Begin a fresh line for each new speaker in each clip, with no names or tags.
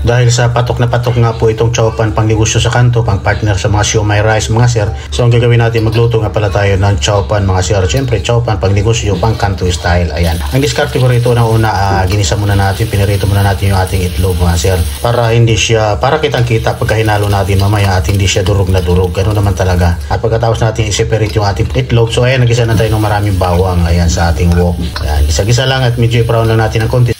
Dahil sa patok na patok nga po itong chowpan pang negosyo sa kanto, pang partner sa mga siomai rice mga sir. So ang gagawin natin, magluto nga pala tayo ng chowpan mga sir. Siyempre chowpan pang negosyo, pang kanto style. Ayan. Ang diskarte ko rito na una, ginisa muna natin, pinirito muna natin yung ating itlog mga sir. Para hindi siya, para kitang kita pagka hinalo natin mamaya at hindi siya durog na durog. Ganun naman talaga. At pagkatapos natin i-separate yung ating itlog. So ayan, nagisa na tayo ng maraming bawang. Ayan sa ating wok. Ayan, gisa-gisa lang at medyo i-brown lang natin ng konti.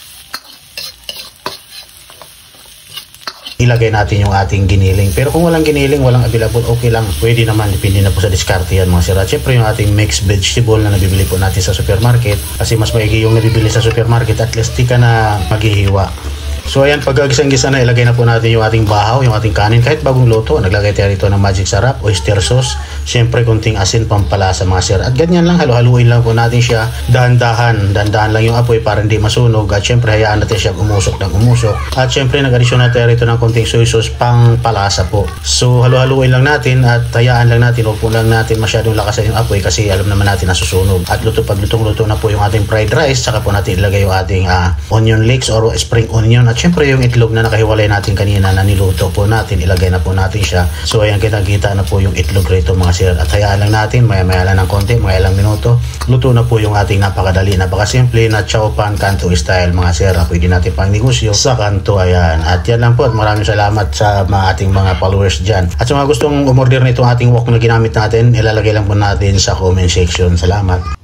Ilagay natin yung ating giniling. Pero kung walang giniling, walang available, okay lang. Pwede naman, depende na po sa diskarte yan mga sir. At syempre yung ating mixed vegetable na nabibili po natin sa supermarket. Kasi mas maigi yung nabibili sa supermarket, at least di ka na maghihiwa. So ayan, pag gisang-gisa na, ilagay na po natin yung ating bahaw, yung ating kanin. Kahit bagong luto, naglagay tayo rito ng magic sarap, oyster sauce, siyempre konting asin pampalasa mga sir. At ganyan lang, halu-haluin lang po natin siya. Dahan-dahan lang yung apoy para hindi masunog. At siyempre hayaan natin siya umusok ng umusok. At siyempre nag-addition na tayo rito ng konting soy sauce pang palasa po. So halu-haluin lang natin at hayaan lang natin. Huwag po lang natin masyadong lakasan yung apoy kasi alam naman natin na susunog. At pag lutong-luto na po yung ating fried rice, saka po natin ilagay yung ating onion leeks or spring onion. At syempre yung itlog na nakahiwalay natin kanina na niluto po natin, ilagay na po natin siya. So ayan, kita-kita na po yung itlog rito mga sir. At hayaan lang natin, maya-maya lang ng konti, mga ilang minuto, luto na po yung ating napakadali, napakasimple na chowpan kanto style mga sir. Pwede natin pang negosyo sa kanto. Ayan. At yan lang po, at maraming salamat sa ating mga followers dyan. At sa mga gustong umorder nitong ating wok na ginamit natin, ilalagay lang po natin sa comment section. Salamat.